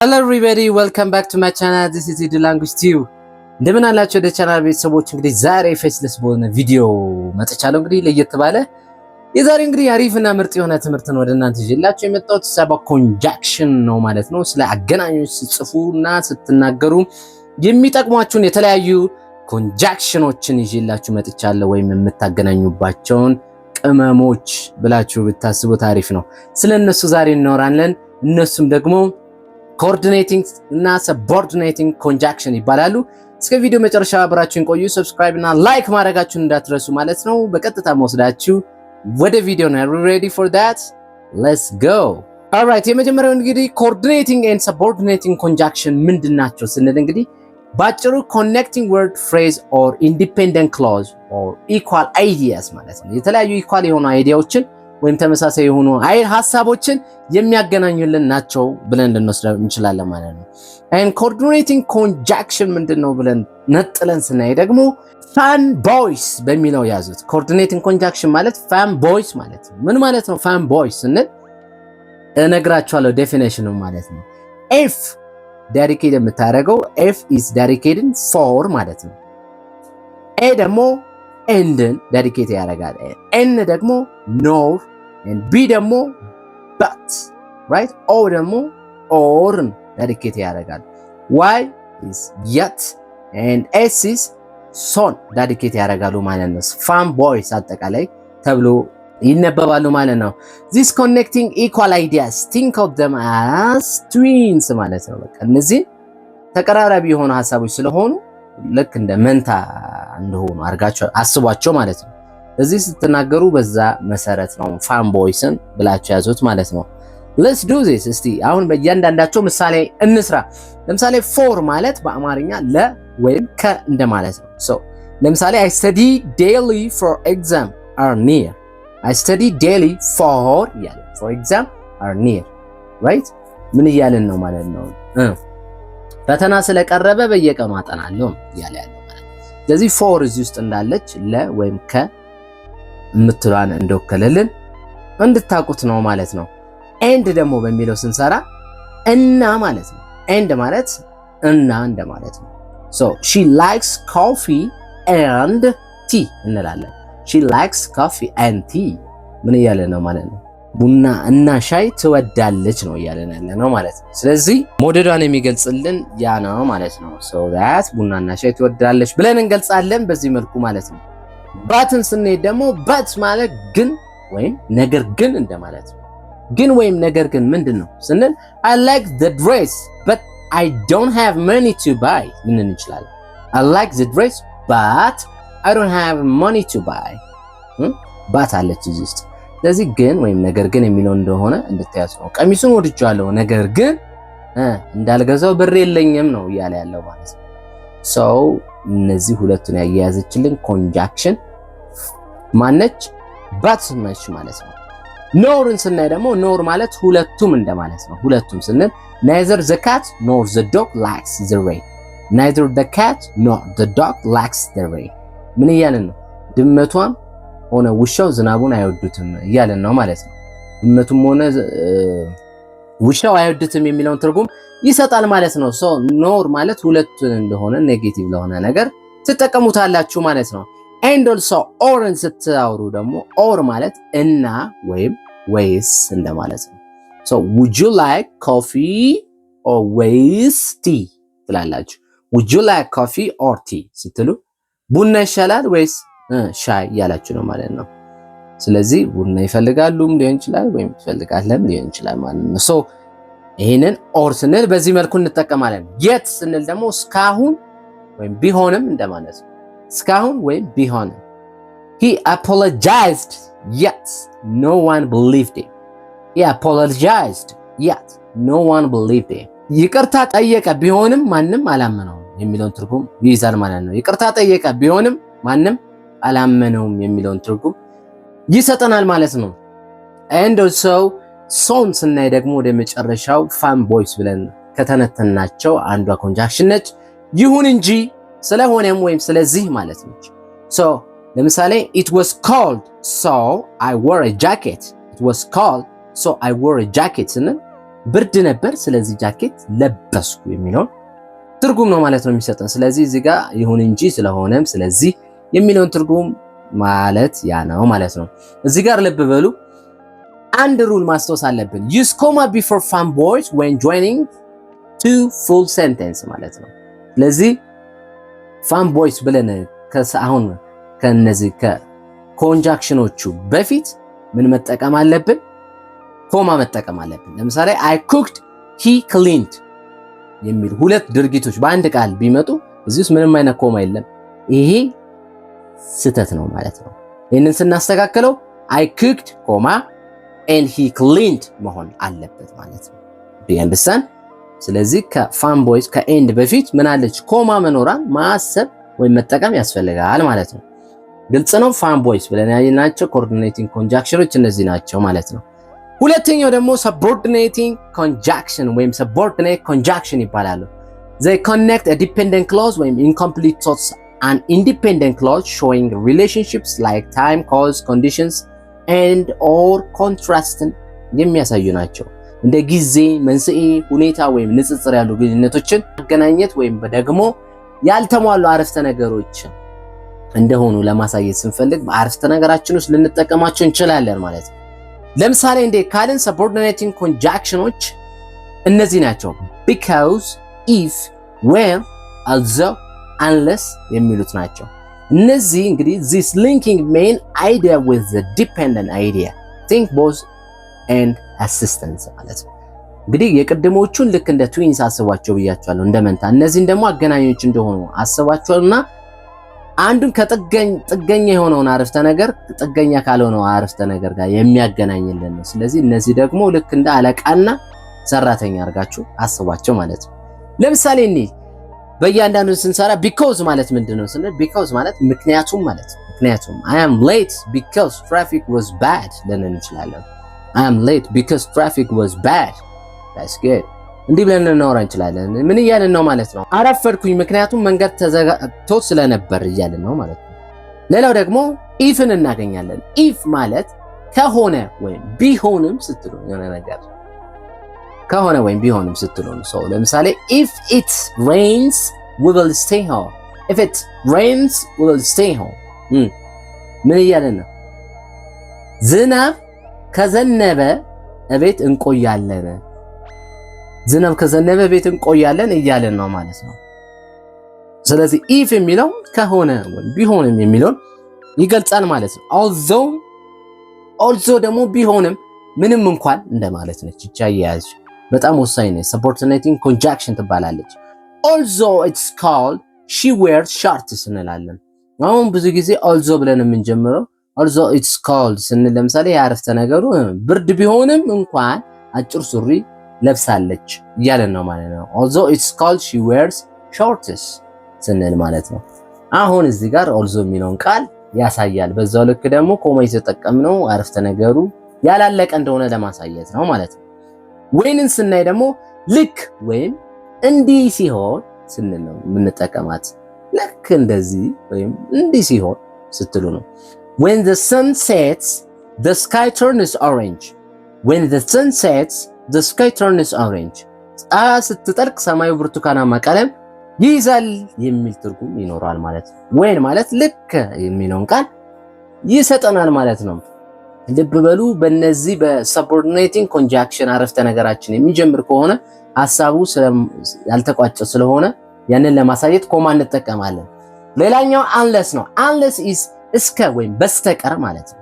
Hello everybody, welcome back to my channel. This is the language tube. እንደምን አላችሁ ወደ ቻናል ቤተሰቦች? እንግዲህ ዛሬ ፌስለስ በሆነ ቪዲዮ መጥቻለሁ። እንግዲህ ለየት ባለ የዛሬ እንግዲህ አሪፍና ምርጥ የሆነ ትምህርትን ወደ እናንተ ይዤላችሁ የመጣሁት ሰባ ኮንጃክሽን ነው ማለት ነው። ስለ አገናኞች ስትጽፉና ስትናገሩ የሚጠቅሟችሁን የተለያዩ ኮንጃክሽኖችን ይዤላችሁ መጥቻለሁ። ወይም የምታገናኙባቸውን ቅመሞች ብላችሁ ብታስቡ ታሪፍ ነው። ስለነሱ ዛሬ እናወራለን። እነሱም ደግሞ ኮኦርዲኔቲንግ እና ሰቦርዲኔቲንግ ኮንጃክሽን ይባላሉ። እስከ ቪዲዮ መጨረሻ አብራችሁን ቆዩ። ሰብስክራይብ እና ላይክ ማድረጋችሁን እንዳትረሱ ማለት ነው። በቀጥታ መወስዳችሁ ወደ ቪዲዮ ነው። Are you ready for that? Let's go. All right, የመጀመሪያው እንግዲህ coordinating and subordinating conjunction ምንድናቸው ስንል እንግዲህ ባጭሩ connecting word phrase or independent clause or equal ideas ማለት ነው። የተለያዩ equal የሆኑ አይዲያዎችን ወይም ተመሳሳይ የሆኑ ሐሳቦችን የሚያገናኙልን ናቸው ብለን ልንወስደው እንችላለን ማለት ነው። and coordinating conjunction ምንድነው ብለን ነጥለን ስናይ ደግሞ fan boys በሚለው ያዙት። coordinating conjunction ማለት fan boys ማለት ነው። ምን ማለት ነው fan boys ስንል እነግራችኋለሁ ዴፊኒሽኑ ማለት ነው። if dedicate የምታደርገው f is dedicated for ማለት ነው። a ደግሞ ኤንድን ዴዲኬት ያደርጋል። ኤን ደግሞ ኖር and b ደግሞ but right o ደግሞ ኦርን ዴዲኬት ያደርጋል። y is yet and s is son ዴዲኬት ያደርጋሉ ማለት ነው። fan boys አጠቃላይ ተብሎ ይነበባሉ ማለት ነው። this connecting equal ideas think of them as twins ማለት ነው። በቃ እነዚህ ተቀራራቢ የሆኑ ሐሳቦች ስለሆኑ ልክ እንደ መንታ እንደሆኑ አርጋቸው አስቧቸው ማለት ነው። እዚህ ስትናገሩ በዛ መሰረት ነው ፋን ቦይስን ብላችሁ ያዙት ማለት ነው። let's do this እስቲ አሁን በእያንዳንዳቸው ምሳሌ እንስራ። ለምሳሌ for ማለት በአማርኛ ለ ወይም ከ እንደማለት ነው። so ለምሳሌ I study daily for exam are near. I study daily for ያለ for exam are near right ምን እያልን ነው ማለት ነው? ፈተና ስለቀረበ በየቀኑ አጠናለሁ ያለ ያለው ማለት ነው። ስለዚህ for እዚህ ውስጥ እንዳለች ለ ወይም ከ ምትሏን እንደወከለልን እንድታቁት ነው ማለት ነው። and ደግሞ በሚለው ስንሰራ እና ማለት ነው። and ማለት እና እንደማለት ነው። so she likes coffee and tea እንላለን። she likes coffee and tea ምን እያለ ነው ማለት ነው? ቡና እና ሻይ ትወዳለች ነው እያለን ያለ ነው ማለት ነው። ስለዚህ ሞዴሏን የሚገልጽልን ያ ነው ማለት ነው። so that ቡና እና ሻይ ትወዳለች ብለን እንገልጻለን በዚህ መልኩ ማለት ነው። ባትን ስንሄድ ደግሞ በት ማለት ግን ወይም ነገር ግን እንደማለት ነው። ግን ወይም ነገር ግን ምንድነው ስንል I like the dress but I don't have money to buy ምን እንችላለን? I like the dress but I don't have money to buy ባት አለች እዚህ ውስጥ። ስለዚህ ግን ወይም ነገር ግን የሚለው እንደሆነ እንድታያዝ ነው። ቀሚሱን ወድጄዋለሁ ነገር ግን እንዳልገዛው ብር የለኝም ነው እያለ ያለው ማለት ነው። so እነዚህ ሁለቱን ያያያዘችልን ኮንጃክሽን ማነች? ባት ነች ማለት ነው። ኖርን ስናይ ደግሞ ኖር ማለት ሁለቱም እንደማለት ነው። ሁለቱም ስንል neither the cat nor the dog likes the rain. neither the cat nor the dog likes the rain ምን እያልን ነው? ድመቷም ሆነ ውሻው ዝናቡን አይወዱትም እያልን ነው ማለት ነው። ድመቱም ሆነ ውሻው አይወዱትም የሚለውን ትርጉም ይሰጣል ማለት ነው። so ኖር ማለት ሁለቱን እንደሆነ ኔጌቲቭ ለሆነ ነገር ትጠቀሙታላችሁ ማለት ነው። and also orን ስታወሩ ደግሞ or ማለት እና ወይም ወይስ እንደማለት ነው። so would you like coffee or ወይስ tea ትላላችሁ። would you like coffee or tea ስትሉ ቡና ይሻላል ወይስ ሻይ ያላችሁ ነው ማለት ነው። ስለዚህ ቡና ይፈልጋሉም ሊሆን ይችላል ወይም ይፈልጋለም ሊሆን ይችላል ማለት ነው። so ይሄንን or ስንል በዚህ መልኩ እንጠቀማለን። yet ስንል ደግሞ እስካሁን ወይም ቢሆንም እንደማለት ነው። እስካሁን ወይም ቢሆንም he apologized yet no one believed him. he apologized yet no one believed him. ይቅርታ ጠየቀ ቢሆንም ማንም አላመነውም የሚለውን ትርጉም ይይዛል ማለት ነው። ይቅርታ ጠየቀ ቢሆንም ማንም አላመነውም የሚለውን ትርጉም ይሰጠናል ማለት ነው። and also son ስናይ ደግሞ ወደ መጨረሻው fan boys ብለን ከተነተናቸው አንዷ ኮንጃክሽን ነች። ይሁን እንጂ ስለሆነም ወይም ስለዚህ ማለት ነች። so ለምሳሌ it was cold so I wore a jacket. it was cold so I wore a jacket ስንል ብርድ ነበር ስለዚህ ጃኬት ለበስኩ የሚለውን ትርጉም ነው ማለት ነው የሚሰጠን። ስለዚህ እዚህ ጋር ይሁን እንጂ ስለሆነም ስለዚህ የሚለውን ትርጉም ማለት ያ ነው ማለት ነው። እዚህ ጋር ልብ በሉ አንድ ሩል ማስተዋል አለብን። use comma before fun boys when joining two full sentence ማለት ነው። ስለዚህ fun boys ብለን አሁን ከነዚህ ከኮንጃክሽኖቹ በፊት ምን መጠቀም አለብን? ኮማ መጠቀም አለብን። ለምሳሌ I cooked, he cleaned የሚል ሁለት ድርጊቶች በአንድ ቃል ቢመጡ እዚህ ውስጥ ምንም አይነት ኮማ የለም። ይሄ ስህተት ነው ማለት ነው። ይህንን ስናስተካክለው I cooked, and he cleaned መሆን አለበት ማለት ነው። ቢያንድሳን ስለዚህ ከፋን ቦይስ ከኤንድ በፊት ምን አለች? ኮማ መኖራን ማሰብ ወይም መጠቀም ያስፈልጋል ማለት ነው። ግልጽ ነው። ፋን ቦይስ ብለን ያየናቸው ኮኦርዲኔቲንግ ኮንጃክሽኖች እነዚህ ናቸው ማለት ነው። ሁለተኛው ደግሞ ሰቦርዲኔቲንግ ኮንጃክሽን ወይም ሰቦርዲኔት ኮንጃክሽን ይባላሉ። they connect a dependent clause ወይም incomplete thoughts and independent clause showing relationships like time, cause, conditions and or contrasትን የሚያሳዩ ናቸው። እንደ ጊዜ፣ መንስኤ፣ ሁኔታ ወይም ንጽጽር ያሉ ግንኙነቶችን ማገናኘት ወይም ደግሞ ያልተሟሉ አረፍተ ነገሮች እንደሆኑ ለማሳየት ስንፈልግ በአረፍተ ነገራችን ውስጥ ልንጠቀማቸው እንችላለን ማለት ነው። ለምሳሌ እንደ ካልን ሰቦርዲኔቲንግ ኮንጃክሽኖች እነዚህ ናቸው። because, if, when, although, unless የሚሉት ናቸው። እነዚህ እንግዲህ this linking main idea with the dependent idea think both and assistance ማለት ነው። እንግዲህ የቅድሞቹን ልክ እንደ ትዊንስ አስቧቸው ብያቸዋለሁ፣ እንደ መንታ። እነዚህን ደግሞ አገናኞች እንደሆኑ አስቧቸውና አንዱን ጥገኛ የሆነውን አረፍተ ነገር ጥገኛ ካልሆነው አረፍተ ነገር ጋር የሚያገናኝልን ነው። ስለዚህ እነዚህ ደግሞ ልክ እንደ አለቃና ሰራተኛ አድርጋችሁ አስቧቸው ማለት ነው። ለምሳሌ እኔ በእያንዳንዱ ስንሰራ because ማለት ምንድነው ስንል because ማለት ምክንያቱም ማለት ነው። ምክንያቱም I am late because traffic was bad ልንን እንችላለን። I am late because traffic was bad. That's good. እንዲህ ብለን እናወራ እንችላለን። ምን እያልን ነው ማለት ነው? አረፈድኩኝ ምክንያቱም መንገድ ተዘጋግቶ ስለነበር እያልን ነው ማለት ነው። ሌላው ደግሞ ኢፍን እናገኛለን። ኢፍ ማለት ከሆነ ወይም ቢሆንም ስትሉ የሆነ ነገር ከሆነ ወይም ቢሆንም ስትሉ ነው። ሰው ለምሳሌ if it rains we will stay home. if it rains we will stay home. ምን እያልን ነው? ዝናብ ከዘነበ እቤት እንቆያለን። ዝናብ ከዘነበ ቤት እንቆያለን እያለን ነው ማለት ነው። ስለዚህ if የሚለው ከሆነ ወይም ቢሆንም የሚለውን ይገልጻል ማለት ነው። although ደግሞ ቢሆንም ምንም እንኳን እንደማለት ነች። እቻ ያያዝ በጣም ወሳኝ ነው። ሰቦርዲኔቲንግ ኮንጃክሽን ትባላለች። although it's called she wears shorts እንላለን። አሁን ብዙ ጊዜ although ብለን የምንጀምረው although it's called ስንል ለምሳሌ ያረፍተ ነገሩ ብርድ ቢሆንም እንኳን አጭር ሱሪ ለብሳለች እያለን ነው ማለት ነው። although it's called she wears shorts ስንል ማለት ነው። አሁን እዚህ ጋር although የሚለውን ቃል ያሳያል። በዛው ልክ ደግሞ ኮማ የተጠቀምነው አረፍተ ነገሩ ያላለቀ እንደሆነ ለማሳየት ነው ማለት ነው። ወይንን ስናይ ደግሞ ልክ ወይም እንዲህ ሲሆን ስንል ነው የምንጠቀማት። ልክ እንደዚህ ወይም እንዲህ ሲሆን ስትሉ ነው። when the sun sets the sky turns orange. when the sun sets the sky turns orange. ፀሐይ ስትጠልቅ ሰማዩ ብርቱካናማ ቀለም ይይዛል የሚል ትርጉም ይኖራል ማለት ነው። when ማለት ልክ የሚለውን ቃል ይሰጠናል ማለት ነው። ልብ በሉ በእነዚህ በሰቦርዲኔቲንግ ኮንጃክሽን አረፍተ ነገራችን የሚጀምር ከሆነ ሐሳቡ ያልተቋጨ ስለሆነ ያንን ለማሳየት ኮማ እንጠቀማለን። ሌላኛው unless ነው። unless is እስከ ወይም በስተቀር ማለት ነው።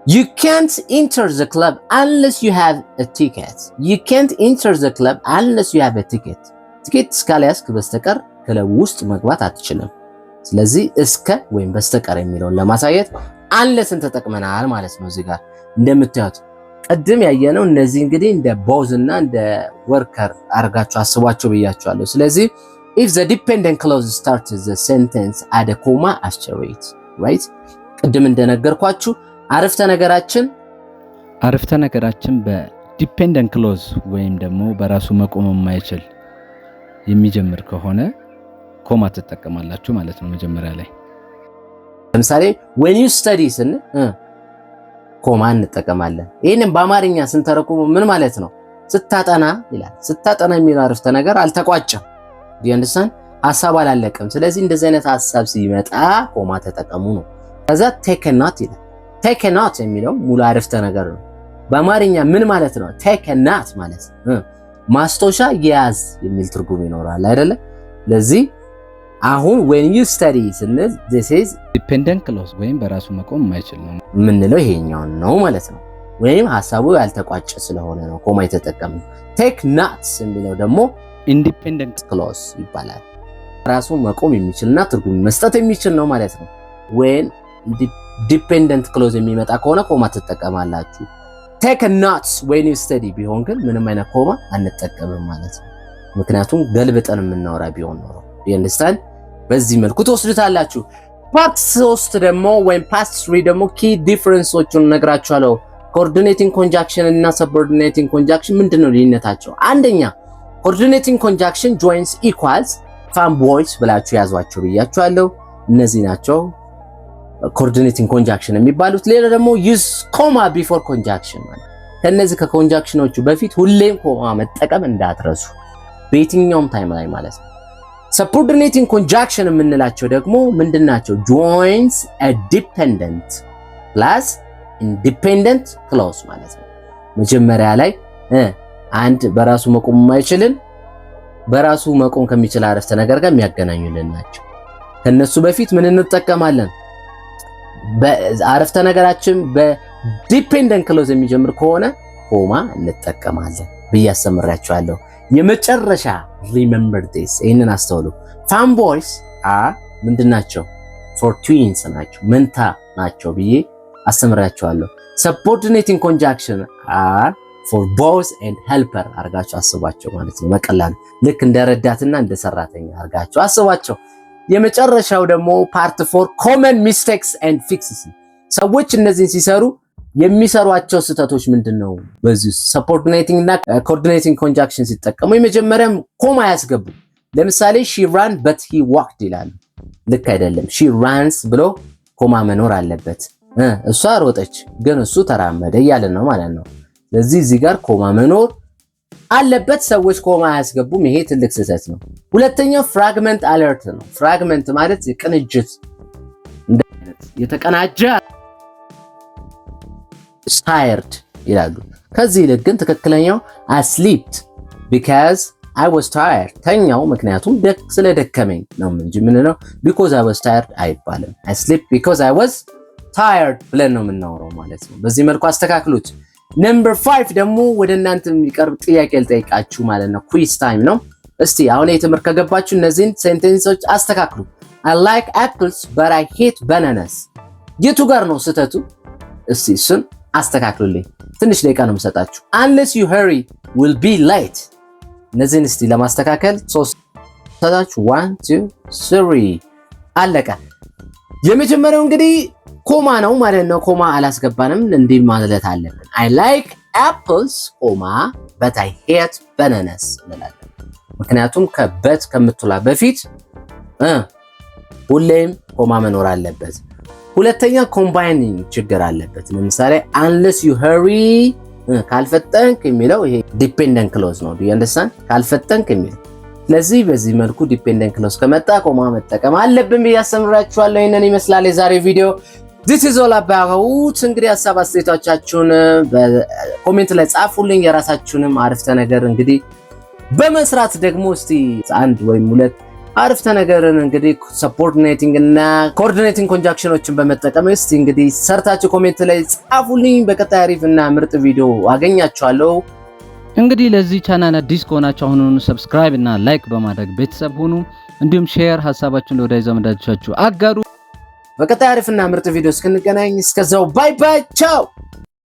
you can't enter the club unless you have a ticket. you can't enter the club unless you have a ticket. ቲኬት እስካልያዝክ በስተቀር ክለብ ውስጥ መግባት አትችልም። ስለዚህ እስከ ወይም በስተቀር የሚለውን ለማሳየት unlessን ተጠቅመናል ማለት ነው። እዚህ ጋር እንደምታዩት ቅድም ያየነው እነዚህ እንግዲህ እንደ ቦዝ እና እንደ ወርከር አርጋችሁ አስቧቸው ብያችኋለሁ። ስለዚህ if the dependent clause starts the sentence add a comma after it, right? ቅድም እንደነገርኳችሁ አረፍተ ነገራችን በዲፔንደንት ክሎዝ ወይም ደግሞ በራሱ መቆም የማይችል የሚጀምር ከሆነ ኮማ ትጠቀማላችሁ ማለት ነው መጀመሪያ ላይ። ለምሳሌ when you study ኮማ እንጠቀማለን። ይሄንን በአማርኛ ስንተረጉመው ምን ማለት ነው? ስታጠና ይላል። ስታጠና የሚለው አረፍተ ነገር አልተቋጨም። ዲያንደሳን ሐሳብ አላለቀም። ስለዚህ እንደዚህ አይነት ሐሳብ ሲመጣ ኮማ ተጠቀሙ ነው። ከዛ ቴክ ኤ ኖት ይላል። ቴክ ኤ ኖት የሚለው ሙሉ አረፍተ ነገር ነው። በአማርኛ ምን ማለት ነው? ቴክ ኤ ኖት ማለት ማስታወሻ ያዝ የሚል ትርጉም ይኖራል አይደለ? ለዚህ አሁን when you study ስንል this is dependent clause ወይም በራሱ መቆም የማይችል ነው የምንለው ይሄኛው ነው ማለት ነው። ወይም ሐሳቡ ያልተቋጨ ስለሆነ ነው ኮማ የተጠቀምነው። ቴክ ኖትስ የሚለው ደግሞ independent clause ይባላል። ራሱ መቆም የሚችልና ትርጉም መስጠት የሚችል ነው ማለት ነው። when dependent clause የሚመጣ ከሆነ ኮማ ትጠቀማላችሁ። take notes when you study ቢሆን ግን ምንም አይነት ኮማ አንጠቀምም ማለት ነው። ምክንያቱም ገልብጠን የምናወራ ቢሆን ነው። ይንስታን በዚህ መልኩ ተወስዱታላችሁ። ፓርት 3 ደግሞ ወይም ፓርት 3 ደግሞ ኪ ዲፈረንሶቹን ነግራችኋለሁ። ኮኦርዲኔቲንግ ኮንጃክሽን እና ሰብኦርዲኔቲንግ ኮንጃክሽን ምንድነው ልዩነታቸው? አንደኛ ኮኦርዲኔቲንግ ኮንጃክሽን joins equals ፋን ቦይስ ብላችሁ ያዟቸው ብያችኋለሁ። እነዚህ ናቸው ኮኦርዲኔቲንግ ኮንጃክሽን የሚባሉት። ሌላ ደግሞ ዩዝ ኮማ ቢፎር ኮንጃክሽን ማለት ከነዚህ ከኮንጃክሽኖቹ በፊት ሁሌም ኮማ መጠቀም እንዳትረሱ በየትኛውም ታይም ላይ ማለት ነው። ሰብኦርዲኔቲንግ ኮንጃክሽን የምንላቸው ደግሞ ምንድናቸው? joins a dependent plus independent clause ማለት ነው። መጀመሪያ ላይ አንድ በራሱ መቆም የማይችልን በራሱ መቆም ከሚችል አረፍተ ነገር ጋር የሚያገናኙልን ናቸው። ከነሱ በፊት ምን እንጠቀማለን? በአረፍተ ነገራችን በዲፔንደንት ክሎዝ የሚጀምር ከሆነ ኮማ እንጠቀማለን ብዬ አስተምራችኋለሁ። የመጨረሻ ሪሜምበር ዲስ ይሄንን አስተውሉ። ፋን ቦይስ ምንድናቸው? ፎር ትዊንስ ናቸው፣ መንታ ናቸው ብዬ አስተምራችኋለሁ። ሰብኦርዲኔቲንግ ኮንጃክሽን ፎር ቦዝ ኤንድ ሄልፐር አርጋችሁ አስባቸው ማለት ነው። በቀላሉ ልክ እንደ ረዳትና እንደ ሰራተኛ አርጋችሁ አስባቸው። የመጨረሻው ደግሞ ፓርት 4 ኮመን ሚስቴክስ ኤንድ ፊክስስ። ሰዎች እነዚህን ሲሰሩ የሚሰሯቸው ስህተቶች ምንድነው? በዚህ ሰብኦርዲኔቲንግ እና ኮኦርዲኔቲንግ ኮንጃክሽን ሲጠቀሙ የመጀመሪያም ኮማ ያስገቡ። ለምሳሌ she ran but he walked ይላሉ። ልክ አይደለም። she runs ብሎ ኮማ መኖር አለበት። እሷ ሮጠች ግን እሱ ተራመደ እያለን ነው ማለት ነው። ስለዚህ እዚህ ጋር ኮማ መኖር አለበት። ሰዎች ኮማ ያስገቡም። ይሄ ትልቅ ስህተት ነው። ሁለተኛው ፍራግመንት አለርት ነው። ፍራግመንት ማለት የቅንጅት የተቀናጀ tired ይላሉ። ከዚህ ይልቅ ግን ትክክለኛው I slept because I was tired ተኛው ምክንያቱም ስለደከመኝ ነው እንጂ ምን ነው because I was tired አይባልም። I slept because I was tired ብለን ነው የምናወራው ማለት ነው። በዚህ መልኩ አስተካክሉት። ነምበር 5 ደግሞ ወደ እናንተ የሚቀርብ ጥያቄ ልጠይቃችሁ ማለት ነው። ኩዊዝ ታይም ነው። እስቲ አሁን የትምህርት ከገባችሁ እነዚህን ሴንቴንሶች አስተካክሉ። I like apples but I hate bananas የቱ ጋር ነው ስህተቱ? እስቲ እሱን አስተካክሉልኝ። ትንሽ ደቂቃ ነው የምሰጣችሁ። unless you hurry will be late እነዚህን እስቲ ለማስተካከል 3 ሰጣችሁ 1 2 3 አለቀ። የመጀመሪያው እንግዲህ ኮማ ነው ማለት ነው። ኮማ አላስገባንም እንዲህ ማለት አለብን። I like apples ኮማ but I hate bananas እንላለን። ምክንያቱም ከበት ከምትላ በፊት ሁሌም ኮማ መኖር አለበት። ሁለተኛ ኮምባይኒንግ ችግር አለበት። ለምሳሌ unless you hurry ካልፈጠንክ የሚለው ይሄ ዲፔንደንት ክሎዝ ነው። do you understand? ካልፈጠንክ የሚለው ስለዚህ በዚህ መልኩ ዲፔንደንት ክሎዝ ከመጣ ኮማ መጠቀም አለብን ብዬ አስተምራችኋለሁ። ይሄንን ይመስላል የዛሬ ቪዲዮ። this is all about እንግዲህ ሐሳብ አስተያየቶቻችሁን በኮሜንት ላይ ጻፉልኝ። የራሳችሁንም አረፍተ ነገር እንግዲህ በመስራት ደግሞ እስቲ አንድ ወይም ሁለት አረፍተ ነገርን እንግዲህ ሰብኦርዲኔቲንግ እና ኮኦርዲኔቲንግ ኮንጃክሽኖችን በመጠቀም እስቲ እንግዲህ ሰርታችሁ ኮሜንት ላይ ጻፉልኝ። በቀጣይ አሪፍ እና ምርጥ ቪዲዮ አገኛችኋለሁ። እንግዲህ ለዚህ ቻናል አዲስ ከሆናችሁ አሁኑኑ ሰብስክራይብ እና ላይክ በማድረግ ቤተሰብ ሁኑ። እንዲሁም ሼር ሐሳባችሁን ለወዳጅ ዘመዶቻችሁ አጋሩ። በቀጣይ አሪፍ እና ምርጥ ቪዲዮ እስክንገናኝ እስከዛው ባይ ባይ ቻው።